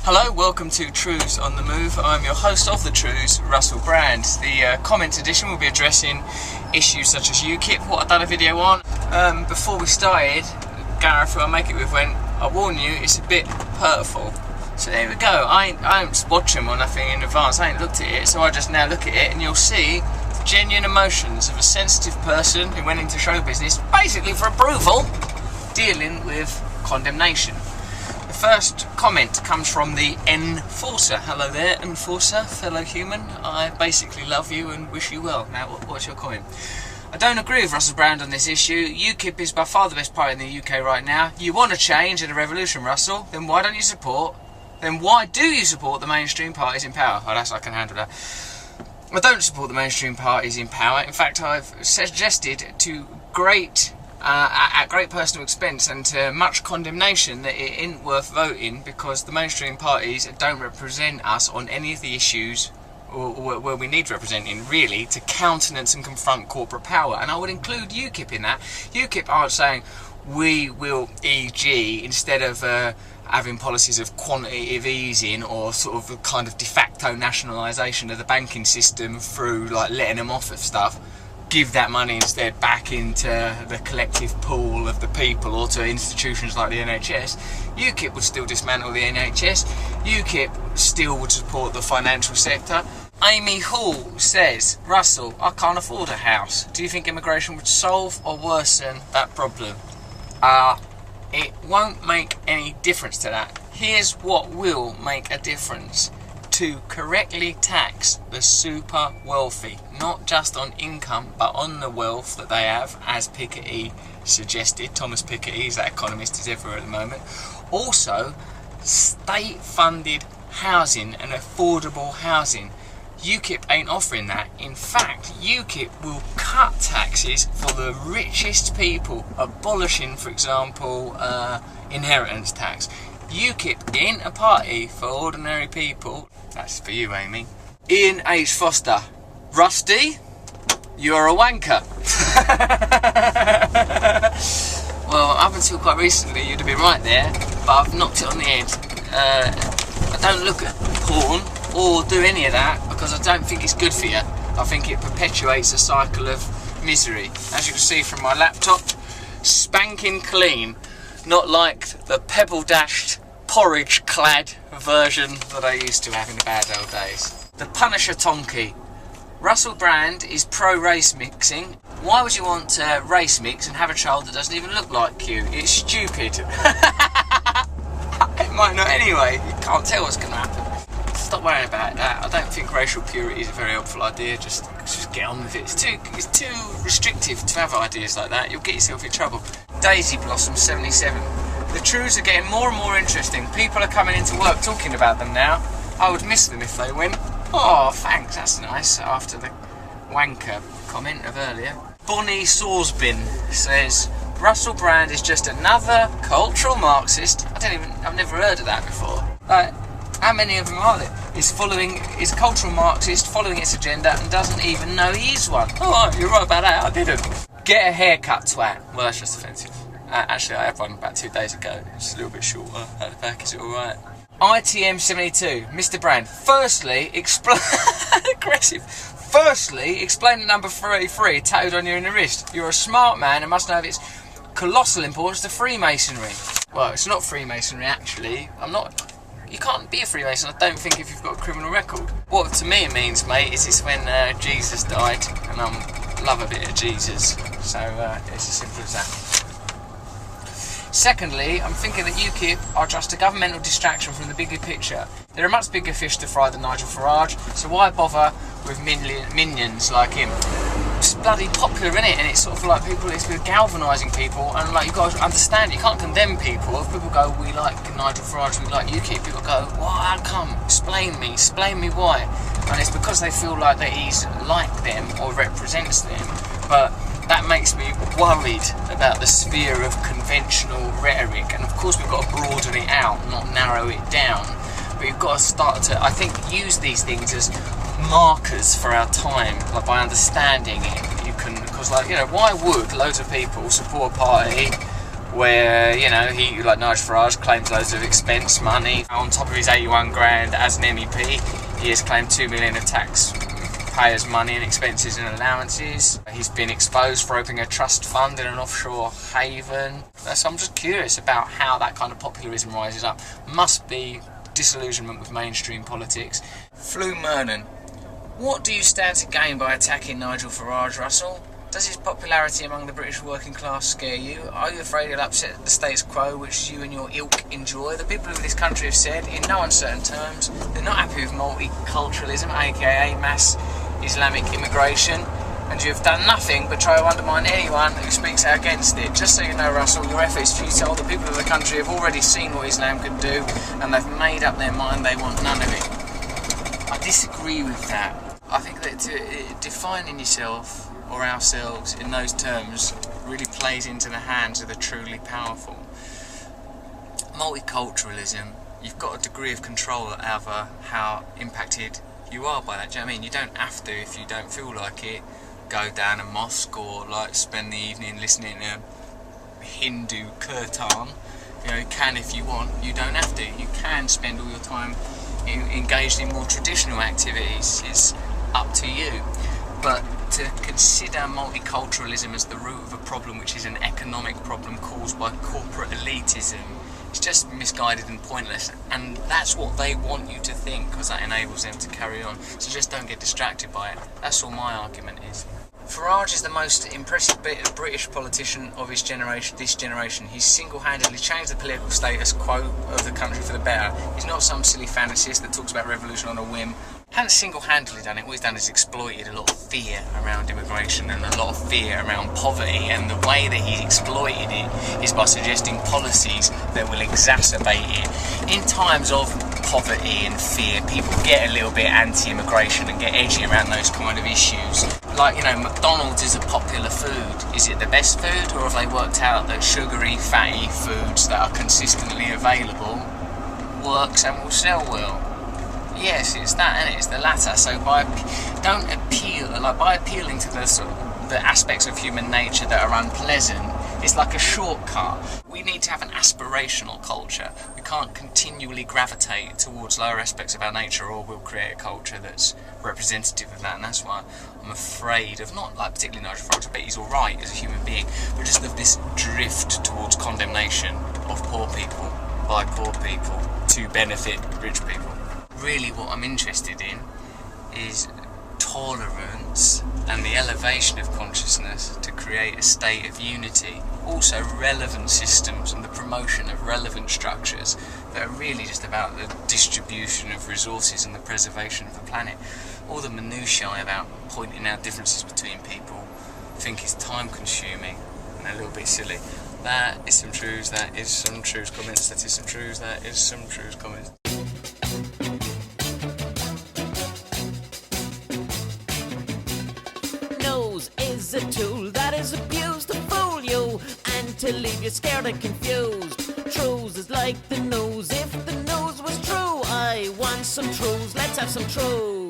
Hello, welcome to Trews on the Move. I'm your host of the Trews, Russell Brand. The comment edition will be addressing issues such as UKIP, what I've done a video on. Before we started, Gareth, who I make it with, went, I warn you, it's a bit hurtful. So there we go. I ain't watching or nothing in advance, I ain't looked at it, so I just now look at it and you'll see genuine emotions of a sensitive person who went into show business, basically for approval, dealing with condemnation. The first comment comes from the Enforcer. Hello there, Enforcer, fellow human. I basically love you and wish you well. Now, what's your comment? I don't agree with Russell Brand on this issue. UKIP is by far the best party in the UK right now. You want a change and a revolution, Russell? Then why do you support the mainstream parties in power? Oh, I can handle that. I don't support the mainstream parties in power. In fact, I've suggested to at great personal expense and to much condemnation that it isn't worth voting because the mainstream parties don't represent us on any of the issues where we need representing, really, to countenance and confront corporate power. And I would include UKIP in that. UKIP aren't saying we will, e.g., instead of having policies of quantitative easing or sort of a kind of de facto nationalisation of the banking system through like letting them off of stuff, give that money instead back into the collective pool of the people or to institutions like the NHS. UKIP would still dismantle the NHS. UKIP still would support the financial sector. Amy Hall says, Russell, I can't afford a house. Do you think immigration would solve or worsen that problem? It won't make any difference to that. Here's what will make a difference. To correctly tax the super wealthy, not just on income but on the wealth that they have, as Piketty suggested. Thomas Piketty is that economist who's everywhere at the moment. Also, state funded housing and affordable housing. UKIP ain't offering that. In fact, UKIP will cut taxes for the richest people, abolishing, for example, inheritance tax. UKIP ain't a party for ordinary people. That's for you, Amy. Ian H. Foster. Rusty, you're a wanker. Well, up until quite recently you'd have been right there, but I've knocked it on the head. I don't look at porn or do any of that because I don't think it's good for you. I think it perpetuates a cycle of misery. As you can see from my laptop, spanking clean. Not like the pebble-dashed, porridge-clad version that I used to have in the bad old days. The Punisher Tonky. Russell Brand is pro-race mixing. Why would you want to race mix and have a child that doesn't even look like you? It's stupid. It might not anyway. You can't tell what's going to happen. Stop worrying about that. I don't think racial purity is a very helpful idea. Just get on with it. It's too restrictive to have ideas like that. You'll get yourself in trouble. Daisy Blossom 77. The Trews are getting more and more interesting. People are coming into work talking about them now. I would miss them if they went. Oh, thanks, that's nice. After the wanker comment of earlier. Bonnie Sorsbin says, Russell Brand is just another cultural Marxist. I've never heard of that before. How many of them are there? Is a cultural Marxist following its agenda and doesn't even know he is one. Oh, you're right about that, I didn't. Get a haircut, twat. Well, that's just offensive. Actually, I had one about 2 days ago. It's a little bit shorter at the back. Is it alright? ITM72. Mr. Brand. Firstly, explain... aggressive. Firstly, explain the number 33 tattooed on you in the wrist. You're a smart man and must know of its colossal importance to Freemasonry. Well, it's not Freemasonry, actually. You can't be a Freemason, I don't think, if you've got a criminal record. What to me it means, mate, is it's when Jesus died, and I love a bit of Jesus. So it's as simple as that. Secondly, I'm thinking that UKIP are just a governmental distraction from the bigger picture. There are much bigger fish to fry than Nigel Farage, so why bother with minions like him? It's bloody popular, innit? And it's sort of like it's galvanising people, and like you've got to understand, you can't condemn people. If people go, we like Nigel Farage, we like UKIP, people go, well, how come? Explain me why. And it's because they feel like that he's like them or represents them, but that makes me worried about the sphere of conventional rhetoric, and of course we've got to broaden it out, not narrow it down, but you've got to start to, I think, use these things as markers for our time, like by understanding it, you can, because like, you know, why would loads of people support a party where, you know, he, like Nigel Farage, claims loads of expense money. On top of his 81 grand as an MEP, he has claimed 2 million of taxpayers' money and expenses and allowances. He's been exposed for opening a trust fund in an offshore haven. So I'm just curious about how that kind of popularism rises up. Must be disillusionment with mainstream politics. Flew Mernon. What do you stand to gain by attacking Nigel Farage, Russell? Does his popularity among the British working class scare you? Are you afraid he'll upset the status quo which you and your ilk enjoy? The people of this country have said, in no uncertain terms, they're not happy with multiculturalism, aka mass Islamic immigration, and you have done nothing but try to undermine anyone who speaks out against it. Just so you know, Russell, your efforts futile. The people of the country have already seen what Islam could do, and they've made up their mind they want none of it. I disagree with that. I think that defining yourself or ourselves in those terms really plays into the hands of the truly powerful. Multiculturalism, you've got a degree of control over how impacted you are by that. Do you know what I mean? You don't have to, if you don't feel like it, go down a mosque or like spend the evening listening to Hindu kirtan. You know, you can if you want. You don't have to. You can spend all your time engaged in more traditional activities. It's up to you. But to consider multiculturalism as the root of a problem which is an economic problem caused by corporate elitism, it's just misguided and pointless, and that's what they want you to think, because that enables them to carry on. So just don't get distracted by it. That's all my argument is. Farage is the most impressive British politician of his generation, this generation. He's single-handedly changed the political status quo of the country for the better. He's not some silly fantasist that talks about revolution on a whim. He hasn't single-handedly done it. What he's done is exploited a lot of fear around immigration and a lot of fear around poverty, and the way that he's exploited it is by suggesting policies that will exacerbate it. In times of poverty and fear, people get a little bit anti-immigration and get edgy around those kind of issues. Like, you know, McDonald's is a popular food. Is it the best food, or have they worked out that sugary, fatty foods that are consistently available works and will sell well? Yes, it's that, and it's the latter. So by appealing to the aspects of human nature that are unpleasant, it's like a shortcut. We need to have an aspirational culture. We can't continually gravitate towards lower aspects of our nature, or we'll create a culture that's representative of that. And that's why I'm afraid of, not like particularly Nigel Farage, but he's alright as a human being, but just of this drift towards condemnation of poor people by poor people to benefit rich people. Really what I'm interested in is tolerance and the elevation of consciousness to create a state of unity. Also relevant systems and the promotion of relevant structures that are really just about the distribution of resources and the preservation of the planet. All the minutiae about pointing out differences between people I think is time consuming and a little bit silly. That is some Trews, that is some Trews comments, that is some Trews, that is some Trews comments. Is a tool that is abused to fool you and to leave you scared and confused. Trews is like the news. If the news was true, I want some Trews. Let's have some Trews.